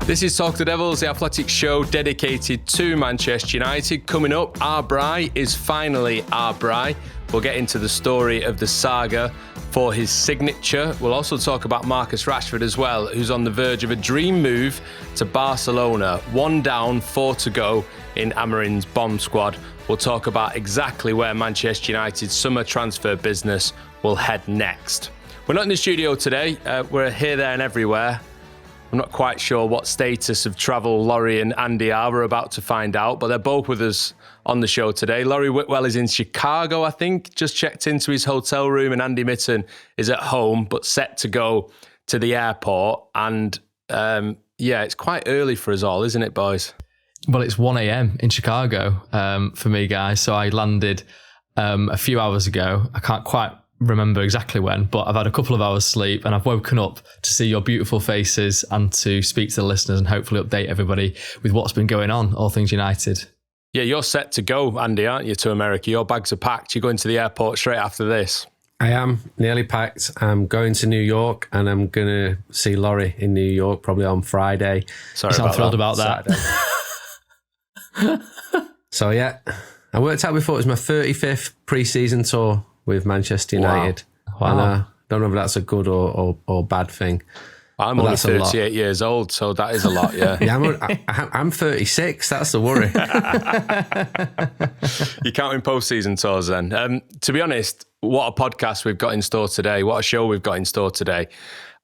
This is Talk the Devils, the athletic show dedicated to Manchester United. Coming up, our Bry is finally our Bry. We'll get into the story of the saga for his signature. We'll also talk about Marcus Rashford as well, who's on the verge of a dream move to Barcelona. 1 down, 4 to go in Amarin's bomb squad. We'll talk about exactly where Manchester United's summer transfer business will head next. We're not in the studio today. We're here, there and everywhere. I'm not quite sure what status of travel Laurie and Andy are. We're about to find out, but they're both with us on the show today. Laurie Whitwell is in Chicago, I think, just checked into his hotel room, and Andy Mitten is at home, but set to go to the airport. And it's quite early for us all, isn't it, boys? Well, it's 1 a.m. in Chicago for me, guys. So I landed a few hours ago. I can't quite remember exactly when, but I've had a couple of hours sleep and I've woken up to see your beautiful faces and to speak to the listeners and hopefully update everybody with what's been going on, all things United. Yeah, you're set to go, Andy, aren't you, to America? Your bags are packed. You're going to the airport straight after this. I am nearly packed. I'm going to New York and I'm going to see Laurie in New York probably on Friday. Sorry, I'm thrilled about that. So yeah, I worked out before it was my 35th pre-season tour with Manchester United. Wow. And I don't know if that's a good or bad thing. I'm only 38 years old, so that is a lot, yeah. I'm 36, that's the worry. You're counting post-season tours then. To be honest, what a podcast we've got in store today, what a show we've got in store today.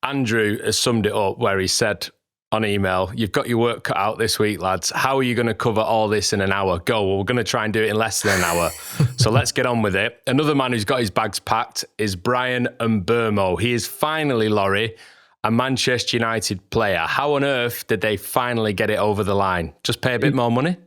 Andrew has summed it up where he said on email, you've got your work cut out this week, lads. How are you going to cover all this in an hour? Go. Well, we're going to try and do it in less than an hour. So let's get on with it. Another man who's got his bags packed is Bryan Mbeumo. He is finally, Laurie, a Manchester United player. How on earth did they finally get it over the line? Just pay a bit more money?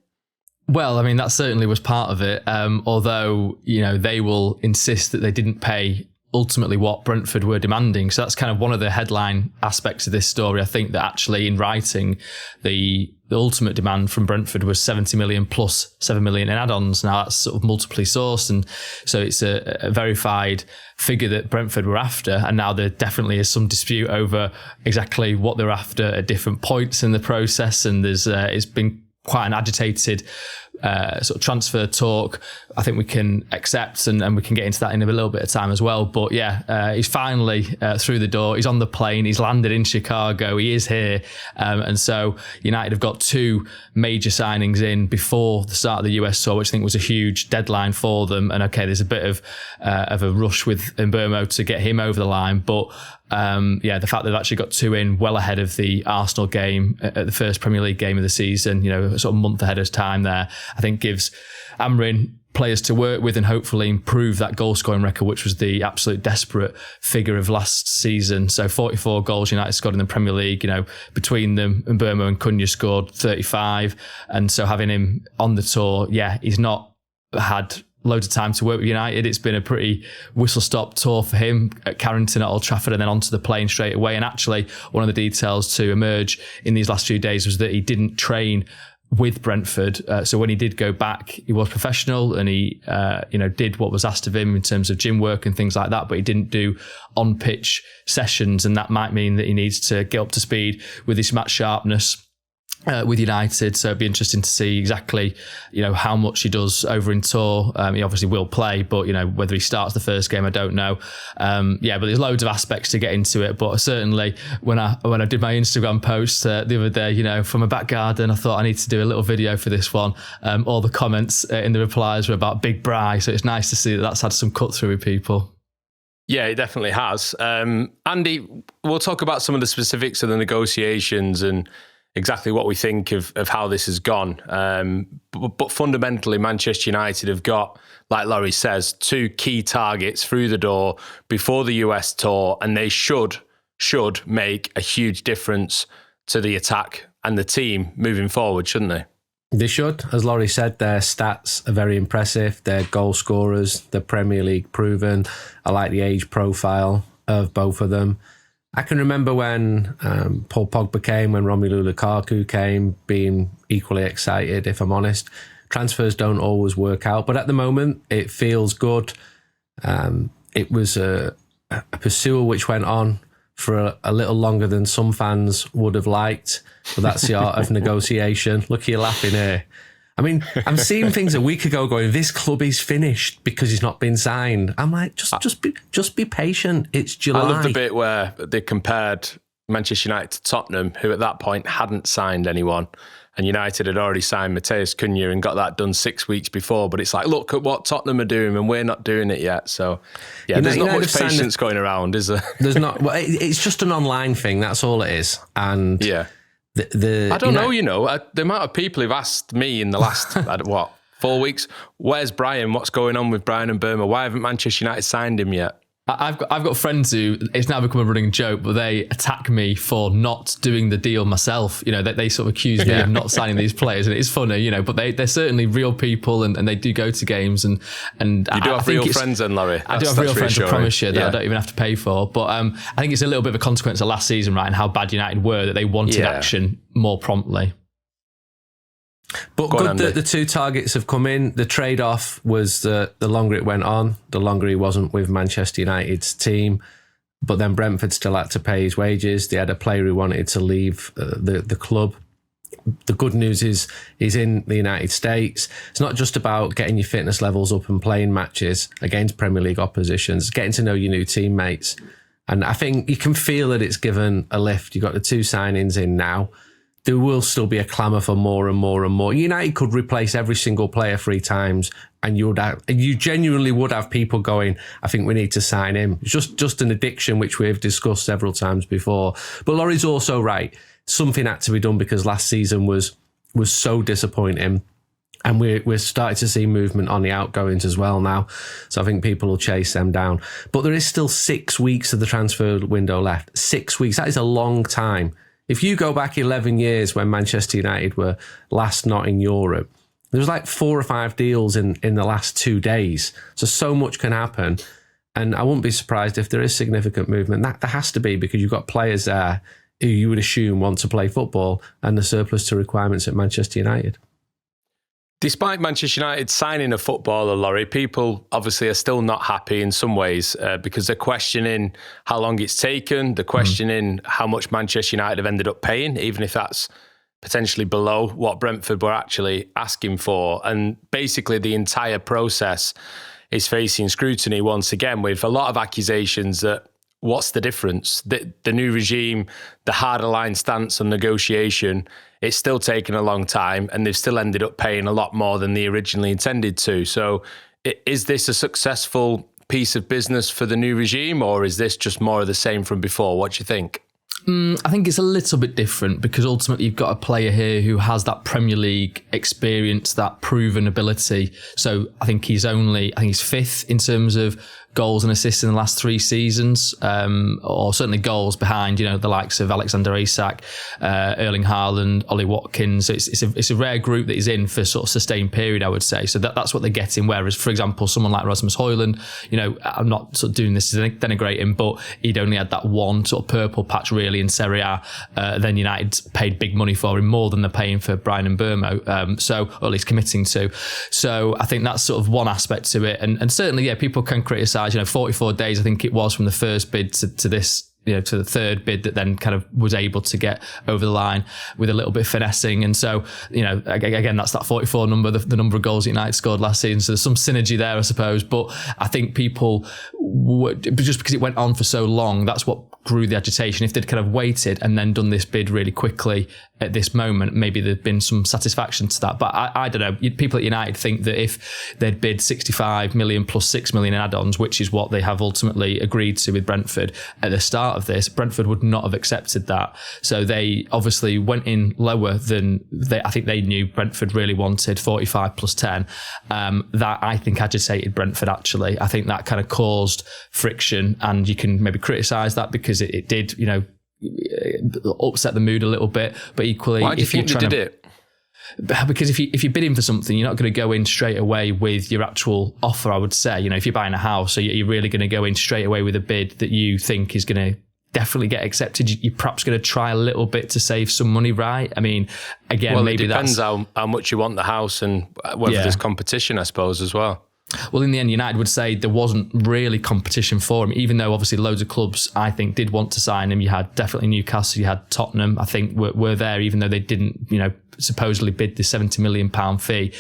Well, I mean, that certainly was part of it. Although, they will insist that they didn't pay ultimately what Brentford were demanding. So that's kind of one of the headline aspects of this story. I think that actually in writing, the ultimate demand from Brentford was 70 million plus 7 million in add-ons. Now that's sort of multiply sourced. And so it's a verified figure that Brentford were after. And now there definitely is some dispute over exactly what they're after at different points in the process. And it's been quite an agitated sort of transfer talk. I think we can accept and we can get into that in a little bit of time as well. But yeah, he's finally through the door. He's on the plane. He's landed in Chicago. He is here. And so United have got 2 major signings in before the start of the US tour, which I think was a huge deadline for them. And okay, there's a bit of a rush with Mbeumo to get him over the line. But the fact that they've actually got 2 in well ahead of the Arsenal game at the first Premier League game of the season, sort of a month ahead of time there, I think gives Amarin players to work with and hopefully improve that goal scoring record, which was the absolute desperate figure of last season. So 44 goals United scored in the Premier League, between them, and Mbeumo and Cunha scored 35. And so having him on the tour, he's not had loads of time to work with United. It's been a pretty whistle-stop tour for him at Carrington, at Old Trafford, and then onto the plane straight away. And actually, one of the details to emerge in these last few days was that he didn't train with Brentford. So when he did go back, he was professional and he, did what was asked of him in terms of gym work and things like that, but he didn't do on-pitch sessions. And that might mean that he needs to get up to speed with his match sharpness with United. So it'd be interesting to see exactly, how much he does over in tour. He obviously will play, but, whether he starts the first game, I don't know. But there's loads of aspects to get into it. But certainly when I did my Instagram post the other day, from a back garden, I thought I need to do a little video for this one. All the comments in the replies were about Big Bry. So it's nice to see that that's had some cut through with people. Yeah, it definitely has. Andy, we'll talk about some of the specifics of the negotiations and exactly what we think of how this has gone. But fundamentally, Manchester United have got, like Laurie says, 2 key targets through the door before the US tour, and they should make a huge difference to the attack and the team moving forward, shouldn't they? They should. As Laurie said, their stats are very impressive. They're goal scorers. They're Premier League proven. I like the age profile of both of them. I can remember when Paul Pogba came, when Romelu Lukaku came, being equally excited, if I'm honest. Transfers don't always work out, but at the moment, it feels good. It was a pursuit which went on for a little longer than some fans would have liked. But that's the art of negotiation. Look, you're laughing here. I mean, I'm seeing things a week ago going, this club is finished because he's not been signed. I'm like, just be patient. It's July. I love the bit where they compared Manchester United to Tottenham, who at that point hadn't signed anyone. And United had already signed Matheus Cunha and got that done 6 weeks before. But it's like, look at what Tottenham are doing and we're not doing it yet. So, yeah, there's not much patience going around, is there? There's not. Well, it's just an online thing. That's all it is. And yeah. I don't know, the amount of people who've asked me in the last, 4 weeks, where's Bryan? What's going on with Bryan Mbeumo? Why haven't Manchester United signed him yet? I've got friends who, it's now become a running joke, but they attack me for not doing the deal myself. They sort of accuse me of not signing these players, and it's funny, but they're certainly real people, and they do go to games, and you do have real friends then, Laurie. I do have real friends, I promise you, that I don't even have to pay for. But I think it's a little bit of a consequence of last season, right, and how bad United were, that they wanted action more promptly. But good that the two targets have come in. The trade-off was that the longer it went on, the longer he wasn't with Manchester United's team. But then Brentford still had to pay his wages. They had a player who wanted to leave the club. The good news is he's in the United States. It's not just about getting your fitness levels up and playing matches against Premier League oppositions. It's getting to know your new teammates. And I think you can feel that it's given a lift. You've got the two signings in now. There will still be a clamour for more and more and more. United could replace every single player 3 times, and you genuinely would have people going, I think we need to sign him. It's just an addiction, which we've discussed several times before. But Laurie's also right. Something had to be done because last season was so disappointing. And we're starting to see movement on the outgoings as well now. So I think people will chase them down. But there is still 6 weeks of the transfer window left. 6 weeks. That is a long time. If you go back 11 years when Manchester United were last not in Europe, there was like 4 or 5 deals in the last 2 days. So much can happen. And I wouldn't be surprised if there is significant movement. There has to be, because you've got players there who you would assume want to play football and the surplus to requirements at Manchester United. Despite Manchester United signing a footballer, Laurie, people obviously are still not happy in some ways because they're questioning how long it's taken. They're questioning how much Manchester United have ended up paying, even if that's potentially below what Brentford were actually asking for. And basically the entire process is facing scrutiny once again, with a lot of accusations that what's the difference? The new regime, the harder line stance on negotiation, it's still taken a long time, and they've still ended up paying a lot more than they originally intended to. So is this a successful piece of business for the new regime, or is this just more of the same from before? What do you think? I think it's a little bit different, because ultimately you've got a player here who has that Premier League experience, that proven ability. So I think he's 5th in terms of goals and assists in the last 3 seasons, or certainly goals behind, the likes of Alexander Isak, Erling Haaland, Ollie Watkins. So it's a rare group that he's in for sort of sustained period, I would say. So that's what they're getting. Whereas, for example, someone like Rasmus Højlund, I'm not sort of doing this to denigrate him, but he'd only had that one sort of purple patch really in Serie A. Then United paid big money for him, more than they're paying for Bryan Mbeumo. Or at least committing to. So I think that's sort of one aspect to it. And certainly, people can criticise, 44 days, I think it was, from the first bid to this, to the third bid, that then kind of was able to get over the line with a little bit of finessing. And so, again, that's that 44 number, the number of goals United scored last season. So there's some synergy there, I suppose. But I think people would, just because it went on for so long, that's what grew the agitation. If they'd kind of waited and then done this bid really quickly at this moment, maybe there'd been some satisfaction to that. But I don't know. People at United think that if they'd bid 65 million plus 6 million in add-ons, which is what they have ultimately agreed to with Brentford at the start of this, Brentford would not have accepted that. So they obviously went in lower than I think they knew Brentford really wanted, 45 plus 10. That, I think, agitated Brentford, actually. I think that kind of caused friction, and you can maybe criticise that because it did, upset the mood a little bit. But equally, why do you think they did it? Because if you're bidding for something, you're not going to go in straight away with your actual offer, I would say. If you're buying a house, so you're really going to go in straight away with a bid that you think is going to definitely get accepted. You're perhaps going to try a little bit to save some money, right? I mean, again, maybe it depends how much you want the house and whether there's competition, I suppose, as well. Well, in the end, United would say there wasn't really competition for him, even though obviously loads of clubs, I think, did want to sign him. You had definitely Newcastle, you had Tottenham, I think, were there, even though they didn't, supposedly bid the £70 million fee.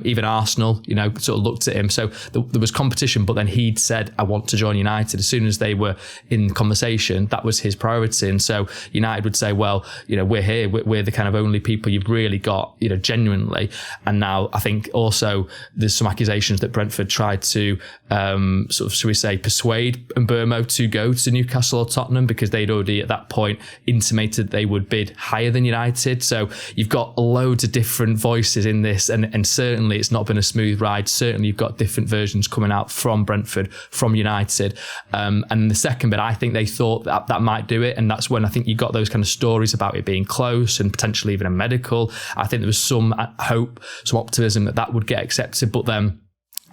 Even Arsenal, sort of looked at him. So there was competition, but then he'd said, I want to join United. As soon as they were in conversation, that was his priority. And so United would say, well, we're here. We're the kind of only people you've really got, genuinely. And now I think also there's some accusations that Brentford tried to sort of, should we say, persuade Mbeumo to go to Newcastle or Tottenham, because they'd already at that point intimated they would bid higher than United. So you've got loads of different voices in this, and certainly it's not been a smooth ride. Certainly you've got different versions coming out from Brentford, from United, and the second bit, I think they thought that might do it, and that's when I think you got those kind of stories about it being close and potentially even a medical. I think there was some hope, some optimism that would get accepted, but then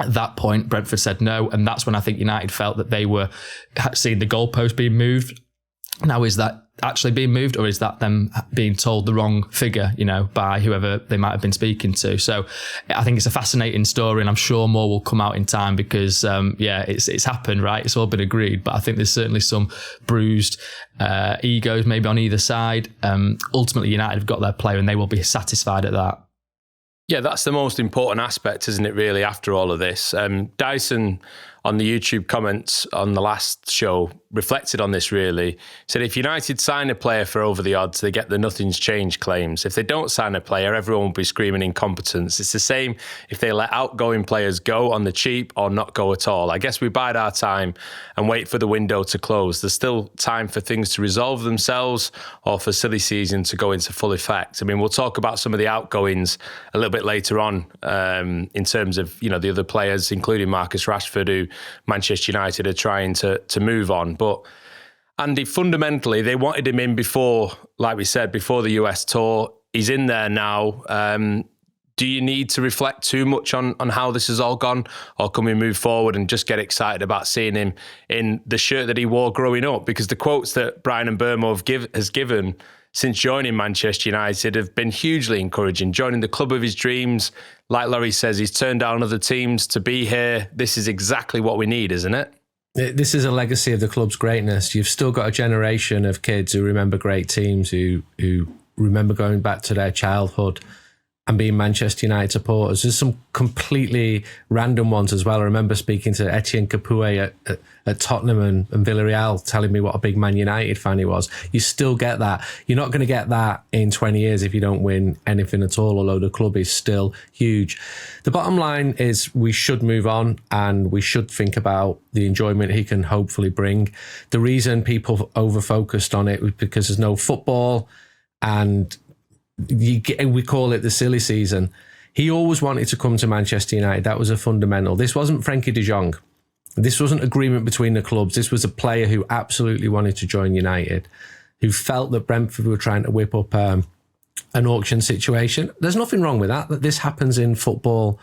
at that point Brentford said no, and that's when I think United felt that they were seeing the goalpost being moved. Now, is that actually being moved, or is that them being told the wrong figure, by whoever they might have been speaking to? So I think it's a fascinating story, and I'm sure more will come out in time because, it's happened, right? It's all been agreed, but I think there's certainly some bruised egos maybe on either side. Ultimately, United have got their player and they will be satisfied at that. Yeah, that's the most important aspect, isn't it, really, after all of this? Dyson, on the YouTube comments on the last show, reflected on this, really. Said if United sign a player for over the odds, they get the nothing's changed claims. If they don't sign a player, everyone will be screaming incompetence. It's the same if they let outgoing players go on the cheap or not go at all. I guess we bide our time and wait for the window to close. There's still time for things to resolve themselves or for silly season to go into full effect. I mean, we'll talk about some of the outgoings a little bit later on in terms of, the other players, including Marcus Rashford, who Manchester United are trying to move on. But Andy, fundamentally, they wanted him in before, like we said, before the US tour. He's in there now. Do you need to reflect too much on how this has all gone, or can we move forward and just get excited about seeing him in the shirt that he wore growing up? Because the quotes that Bryan Mbeumo has given since joining Manchester United have been hugely encouraging. Joining the club of his dreams, like Laurie says, he's turned down other teams to be here. This is exactly what we need, isn't it? This is a legacy of the club's greatness. You've still got a generation of kids who remember great teams, who remember going back to their childhood and being Manchester United supporters. There's some completely random ones as well. I remember speaking to Etienne Capoue at Tottenham and Villarreal, telling me what a big Man United fan he was. You still get that. You're not going to get that in 20 years if you don't win anything at all, although the club is still huge. The bottom line is we should move on and we should think about the enjoyment he can hopefully bring. The reason people over-focused on it was because there's no football, and we call it the silly season. He always wanted to come to Manchester United. That was a fundamental. This wasn't Frankie de Jong. This wasn't agreement between the clubs. This was a player who absolutely wanted to join United, who felt that Brentford were trying to whip up an auction situation. There's nothing wrong with that. That this happens in football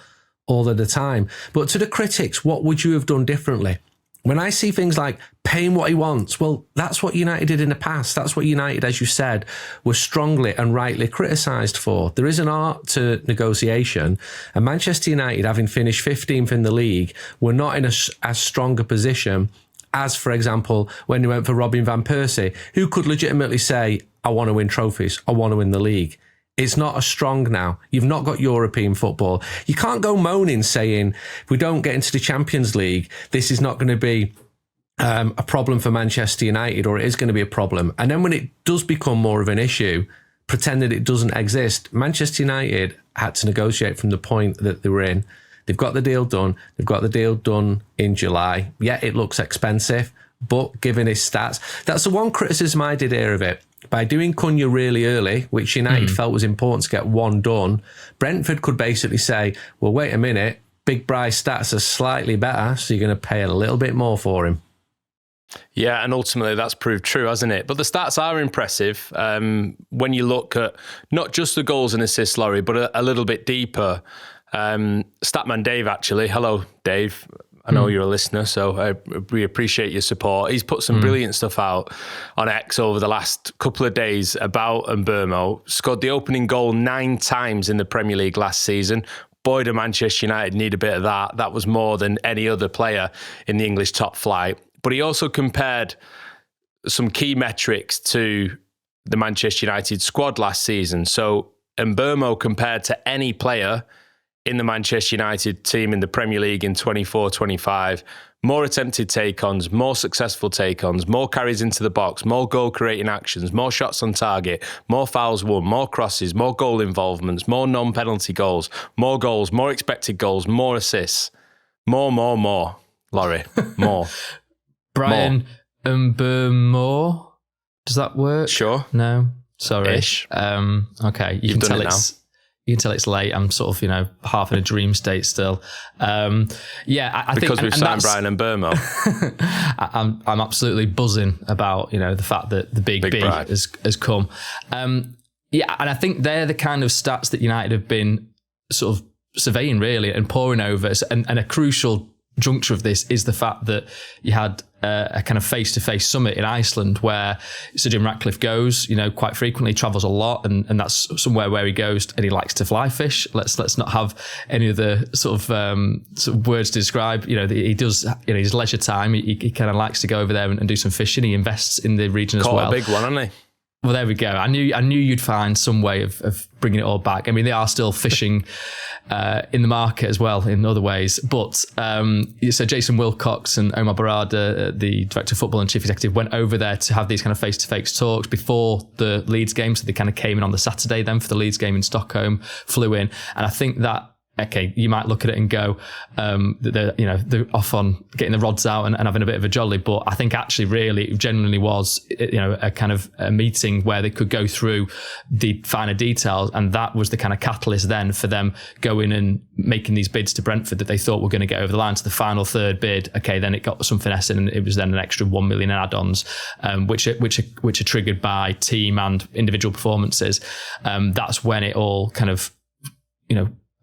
all of the time. But to the critics, what would you have done differently? When I see things like paying what he wants, well, that's what United did in the past. That's what United, as you said, was strongly and rightly criticised for. There is an art to negotiation, and Manchester United, having finished 15th in the league, were not in as strong a position as, for example, when they went for Robin van Persie, who could legitimately say, I want to win trophies, I want to win the league. It's not as strong now. You've not got European football. You can't go moaning saying, if we don't get into the Champions League, this is not going to be a problem for Manchester United, or it is going to be a problem. And then when it does become more of an issue, pretend that it doesn't exist. Manchester United had to negotiate from the point that they were in. They've got the deal done. They've got the deal done in July. Yeah, it looks expensive, but given his stats, that's the one criticism I did hear of it. By doing Cunha really early, which United felt was important to get one done, Brentford could basically say, well, wait a minute, Big Bry's stats are slightly better, so you're going to pay a little bit more for him. Yeah, and ultimately that's proved true, hasn't it? But the stats are impressive when you look at not just the goals and assists, Laurie, but a little bit deeper. Statman Dave, actually. Hello, Dave. I know you're a listener, so we appreciate your support. He's put some brilliant stuff out on X over the last couple of days about Mbeumo. Scored the opening goal 9 times in the Premier League last season, boy, do Manchester United need a bit of that. That was more than any other player in the English top flight. But he also compared some key metrics to the Manchester United squad last season. So Mbeumo compared to any player in the Manchester United team in the Premier League in 24-25, more attempted take-ons, more successful take-ons, more carries into the box, more goal-creating actions, more shots on target, more fouls won, more crosses, more goal involvements, more non-penalty goals, more expected goals, more assists. More. Laurie, more. Bryan Mbeumo. Does that work? Sure. No? Sorry. Ish. Okay. You You've can done tell it it's... You can tell it's late. I'm sort of, half in a dream state still. I think... Because we've signed that's- Bryan Mbeumo. I'm absolutely buzzing about, the fact that the big B has come. And I think they're the kind of stats that United have been sort of surveying really and poring over. And a crucial juncture of this is the fact that you had a kind of face-to-face summit in Iceland where Sir Jim Ratcliffe goes, quite frequently, travels a lot, and that's somewhere where he goes and he likes to fly fish. Let's not have any other sort of words to describe. He does, his leisure time, he kind of likes to go over there and do some fishing. He invests in the region as well. Caught a big one, hasn't he? Well, there we go. I knew you'd find some way of bringing it all back. I mean, they are still fishing in the market as well in other ways. But so Jason Wilcox and Omar Barada, the director of football and chief executive, went over there to have these kind of face-to-face talks before the Leeds game. So they kind of came in on the Saturday then for the Leeds game in Stockholm, flew in. And I think that, okay, you might look at it and go, they're off on getting the rods out and having a bit of a jolly. But I think actually really it genuinely was, a kind of a meeting where they could go through the finer details. And that was the kind of catalyst then for them going and making these bids to Brentford that they thought were going to get over the line to the final third bid. Okay, then it got some finesse in and it was then an extra 1 million in add-ons, which are triggered by team and individual performances. That's when it all kind of,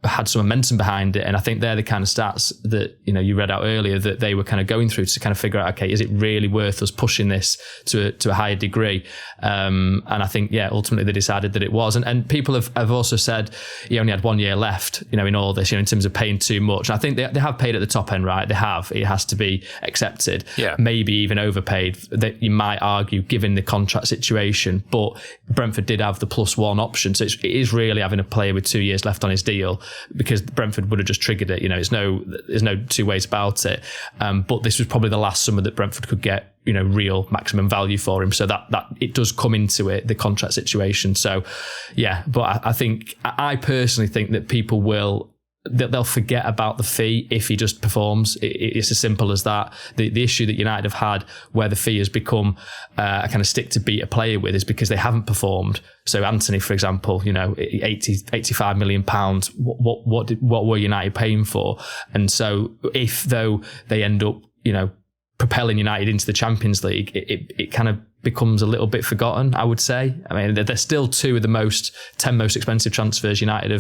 had some momentum behind it. And I think they're the kind of stats that, you read out earlier that they were kind of going through to kind of figure out, okay, is it really worth us pushing this to a higher degree? And I think, ultimately they decided that it was. And people have also said he only had 1 year left, in all this, in terms of paying too much. And I think they have paid at the top end, right? They have. It has to be accepted. Yeah. Maybe even overpaid, that you might argue, given the contract situation. But Brentford did have the +1 option. So it is really having a player with 2 years left on his deal, because Brentford would have just triggered it. There's no two ways about it. But this was probably the last summer that Brentford could get, real maximum value for him. So that it does come into it, the contract situation. So, but I personally think that people they'll forget about the fee if he just performs. It's as simple as that. The issue that United have had where the fee has become a kind of stick to beat a player with is because they haven't performed. So Anthony, for example, 85 million pounds. What were United paying for? And so if though they end up, propelling United into the Champions League, it kind of becomes a little bit forgotten, I would say. I mean, they're still 2 of the 10 most expensive transfers United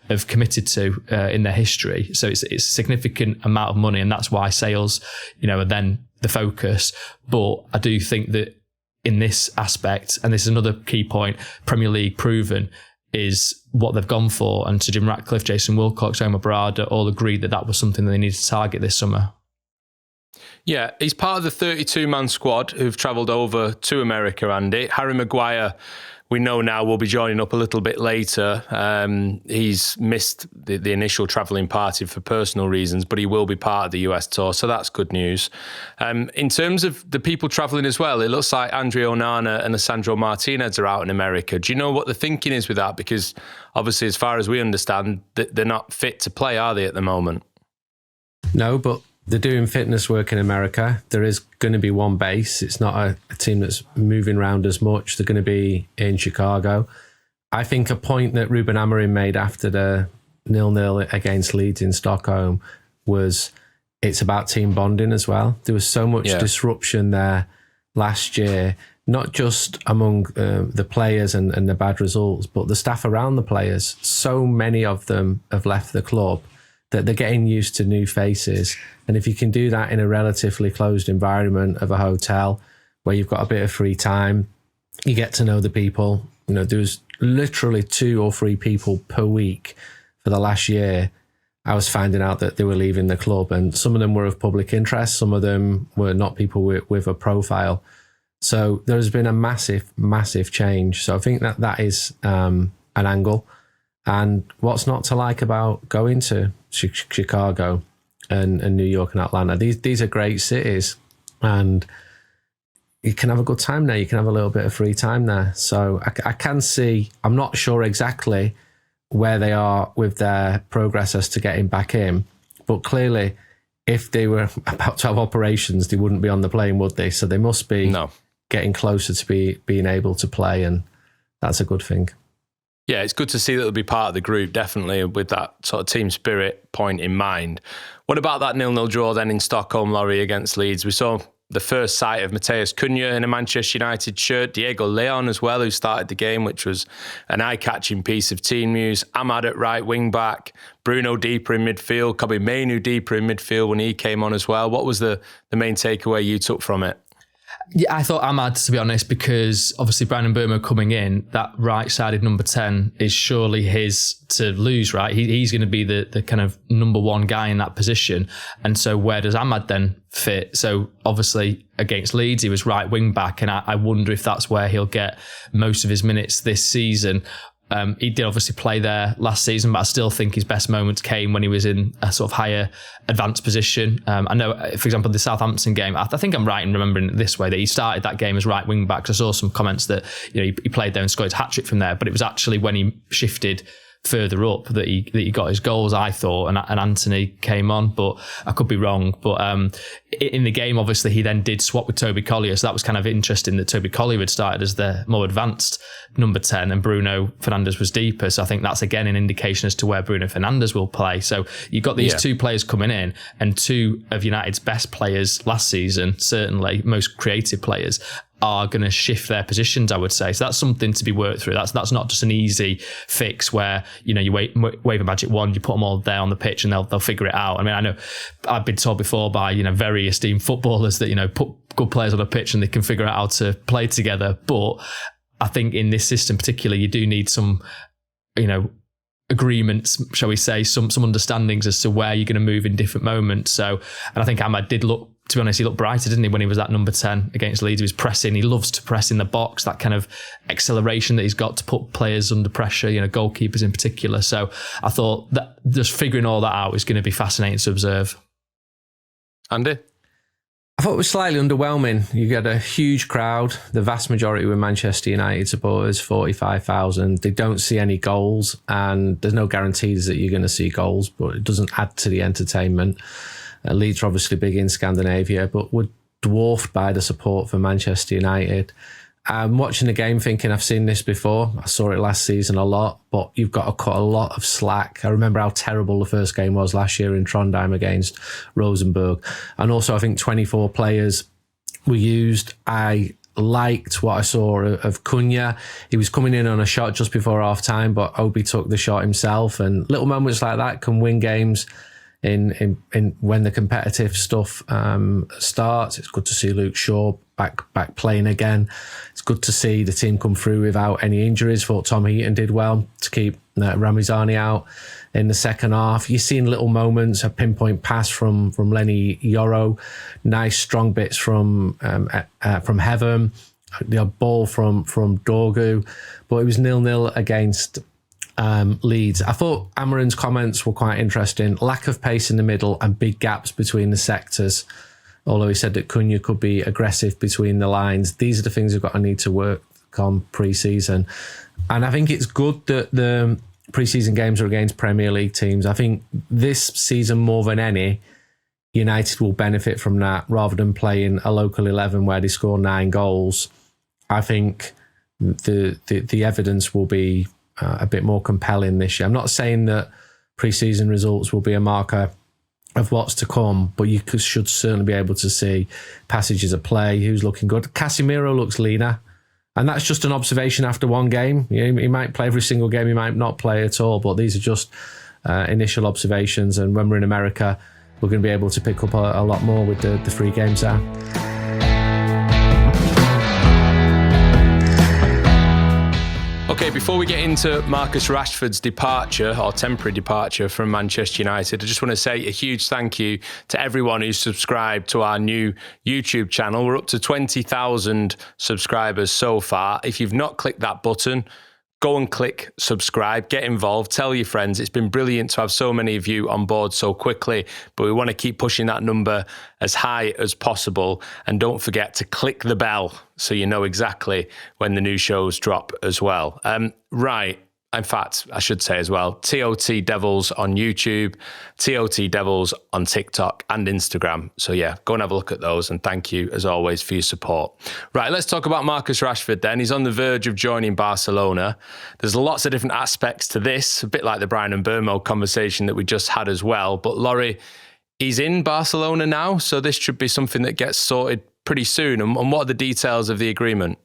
have committed to in their history. So it's a significant amount of money, and that's why sales, are then the focus. But I do think that in this aspect, and this is another key point, Premier League proven is what they've gone for. And Sir Jim Ratcliffe, Jason Wilcox, Omar Barada all agreed that was something that they needed to target this summer. Yeah, he's part of the 32-man squad who've travelled over to America, Andy. Harry Maguire, we know now, will be joining up a little bit later. He's missed the initial travelling party for personal reasons, but he will be part of the US tour, so that's good news. In terms of the people travelling as well, it looks like Andre Onana and Alessandro Martinez are out in America. Do you know what the thinking is with that? Because obviously, as far as we understand, they're not fit to play, are they, at the moment? No, but they're doing fitness work in America. There is going to be one base. It's not a team that's moving around as much. They're going to be in Chicago. I think a point that Ruben Amorim made after the 0-0 against Leeds in Stockholm was it's about team bonding as well. There was so much disruption there last year, not just among the players and the bad results, but the staff around the players. So many of them have left the club that they're getting used to new faces. And if you can do that in a relatively closed environment of a hotel where you've got a bit of free time, you get to know the people. There was literally 2 or 3 people per week for the last year I was finding out that they were leaving the club, and some of them were of public interest, some of them were not people with a profile. So there has been a massive change. So I think that is an angle. And what's not to like about going to Chicago and New York and Atlanta? These are great cities, and you can have a good time there. You can have a little bit of free time there. So I can see, I'm not sure exactly where they are with their progress as to getting back in, but clearly if they were about to have operations, they wouldn't be on the plane, would they? So they must be getting closer to being able to play, and that's a good thing. Yeah, it's good to see that they'll be part of the group, definitely, with that sort of team spirit point in mind. What about that 0-0 draw then in Stockholm, Laurie, against Leeds? We saw the first sight of Matheus Cunha in a Manchester United shirt, Diego Leon as well, who started the game, which was an eye-catching piece of team news. Ahmad at right wing-back, Bruno deeper in midfield, Kobe Mainoo deeper in midfield when he came on as well. What was the main takeaway you took from it? Yeah, I thought Ahmad, to be honest, because obviously Bryan Mbeumo coming in, that right-sided number 10 is surely his to lose, right? He's going to be the kind of number one guy in that position. And so where does Ahmad then fit? So obviously against Leeds, he was right wing-back, and I wonder if that's where he'll get most of his minutes this season. He did obviously play there last season, but I still think his best moments came when he was in a sort of higher advanced position. I know, for example, the Southampton game, I think I'm right in remembering it this way, that he started that game as right wing back. I saw some comments that he played there and scored his hat-trick from there, but it was actually when he shifted further up that he got his goals, I thought, and Anthony came on, but I could be wrong. But in the game, obviously, he then did swap with Toby Collier, so that was kind of interesting that Toby Collier had started as the more advanced number 10 and Bruno Fernandes was deeper. So I think that's again an indication as to where Bruno Fernandes will play. So you've got these two players coming in, and two of United's best players last season, certainly most creative players, are going to shift their positions, I would say. So that's something to be worked through. That's not just an easy fix where, you wave a magic wand, you put them all there on the pitch and they'll figure it out. I mean, I know I've been told before by, very esteemed footballers that, put good players on a pitch and they can figure out how to play together. But I think in this system particularly, you do need some, agreements, shall we say, some understandings as to where you're going to move in different moments. So, and I think Ahmad did look, to be honest, he looked brighter, didn't he, when he was at number 10 against Leeds? He was pressing. He loves to press in the box, that kind of acceleration that he's got to put players under pressure, goalkeepers in particular. So I thought that just figuring all that out is going to be fascinating to observe. Andy? I thought it was slightly underwhelming. You get a huge crowd. The vast majority were Manchester United supporters, 45,000. They don't see any goals, and there's no guarantees that you're going to see goals, but it doesn't add to the entertainment. Leeds are obviously big in Scandinavia, but were dwarfed by the support for Manchester United. I'm watching the game thinking I've seen this before. I saw it last season a lot, but you've got to cut a lot of slack. I remember how terrible the first game was last year in Trondheim against Rosenborg. And also I think 24 players were used. I liked what I saw of Cunha. He was coming in on a shot just before half time, but Obi took the shot himself, and little moments like that can win games. In when the competitive stuff starts. It's good to see Luke Shaw back playing again. It's good to see the team come through without any injuries. Thought Tom Heaton did well to keep Ramazani out in the second half. You've seen little moments, a pinpoint pass from Lenny Yoro, nice strong bits from Heaven, the ball from Dorgu, but it was 0-0 against Leeds. I thought Amarin's comments were quite interesting. Lack of pace in the middle and big gaps between the sectors. Although he said that Cunha could be aggressive between the lines. These are the things we've got to need to work on pre-season. And I think it's good that the pre-season games are against Premier League teams. I think this season more than any, United will benefit from that rather than playing a local 11 where they score 9 goals. I think the evidence will be a bit more compelling this year. I'm not saying that pre-season results will be a marker of what's to come, but you should certainly be able to see passages of play, who's looking good. Casemiro looks leaner, and that's just an observation after one game. He might play every single game, he might not play at all, but these are just initial observations, and when we're in America, we're going to be able to pick up a lot more with the free games there. Okay, before we get into Marcus Rashford's departure or temporary departure from Manchester United, I just want to say a huge thank you to everyone who's subscribed to our new YouTube channel. We're up to 20,000 subscribers so far. If you've not clicked that button, go and click subscribe, get involved, tell your friends. It's been brilliant to have so many of you on board so quickly, but we want to keep pushing that number as high as possible. And don't forget to click the bell so you know exactly when the new shows drop as well. Right. In fact, I should say as well, TOT Devils on YouTube, TOT Devils on TikTok and Instagram. So yeah, go and have a look at those. And thank you, as always, for your support. Right, let's talk about Marcus Rashford then. He's on the verge of joining Barcelona. There's lots of different aspects to this, a bit like the Bryan Mbeumo conversation that we just had as well. But Laurie, he's in Barcelona now, so this should be something that gets sorted pretty soon. And what are the details of the agreement?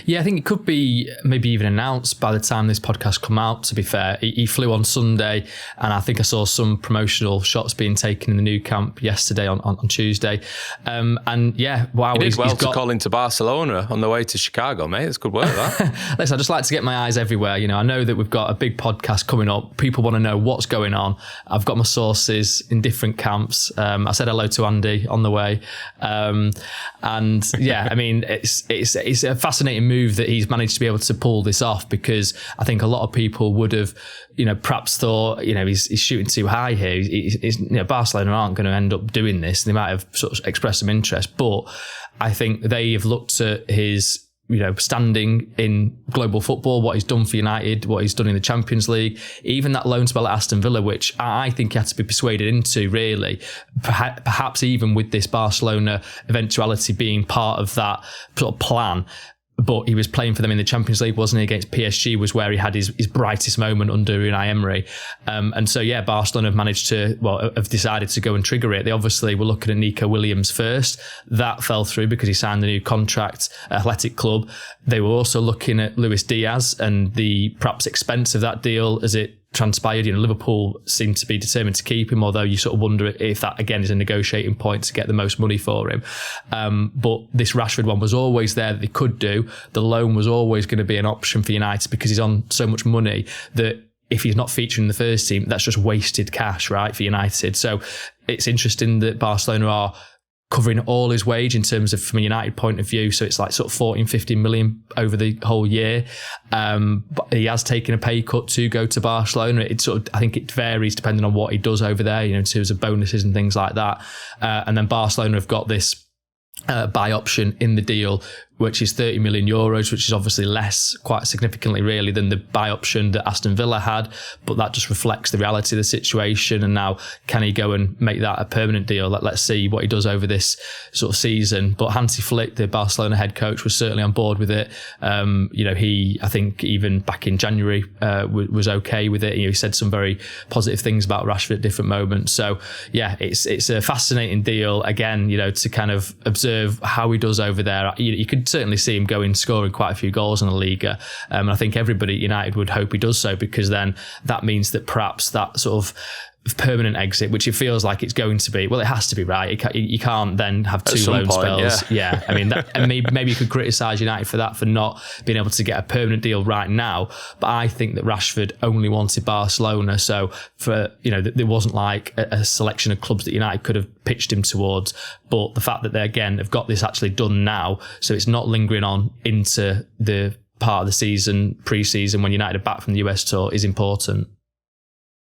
Yeah, I think it could be maybe even announced by the time this podcast come out, to be fair. He flew on Sunday, and I think I saw some promotional shots being taken in the new camp yesterday on Tuesday. And yeah, wow. He did well to call into Barcelona on the way to Chicago, mate. It's good work, that. Listen, I just like to get my eyes everywhere. You know, I know that we've got a big podcast coming up. People want to know what's going on. I've got my sources in different camps. I said hello to Andy on the way. And yeah, I mean, it's a fascinating move that he's managed to be able to pull this off, because I think a lot of people would have, you know, perhaps thought, you know, he's shooting too high here. You know, Barcelona aren't going to end up doing this. They might have sort of expressed some interest, but I think they have looked at his, you know, standing in global football, what he's done for United, what he's done in the Champions League, even that loan spell at Aston Villa, which I think he had to be persuaded into, really. Perhaps even with this Barcelona eventuality being part of that sort of plan. But he was playing for them in the Champions League, wasn't he? Against PSG was where he had his brightest moment under Unai Emery. And so, yeah, Barcelona have decided to go and trigger it. They obviously were looking at Nico Williams first. That fell through because he signed the new contract at Athletic Club. They were also looking at Luis Diaz and the perhaps expense of that deal as it transpired. You know, Liverpool seemed to be determined to keep him, although you sort of wonder if that again is a negotiating point to get the most money for him. But this Rashford one was always there that they could do. The loan was always going to be an option for United because he's on so much money that if he's not featuring in the first team, that's just wasted cash, right, for United. So it's interesting that Barcelona are covering all his wage in terms of, from a United point of view. So it's like sort of 14, 15 million over the whole year. But he has taken a pay cut to go to Barcelona. It sort of, I think it varies depending on what he does over there, you know, in terms of bonuses and things like that. And then Barcelona have got this buy option in the deal, which is 30 million euros, which is obviously less, quite significantly really, than the buy option that Aston Villa had. But that just reflects the reality of the situation. And now, can he go and make that a permanent deal? Let's see what he does over this sort of season. But Hansi Flick, the Barcelona head coach, was certainly on board with it. You know, I think even back in January, was okay with it. You know, he said some very positive things about Rashford at different moments. So yeah, it's a fascinating deal. Again, you know, to kind of observe how he does over there. You could certainly see him scoring quite a few goals in the Liga. And I think everybody at United would hope he does so, because then that means that perhaps that sort of permanent exit, which it feels like it's going to be, well, it has to be, right? You can't then have two loan spells. Yeah. I mean, and maybe you could criticise United for that, for not being able to get a permanent deal right now. But I think that Rashford only wanted Barcelona. So there wasn't like a selection of clubs that United could have pitched him towards. But the fact that they, again, have got this actually done now, so it's not lingering on into the part of the season, pre-season, when United are back from the US tour, is important.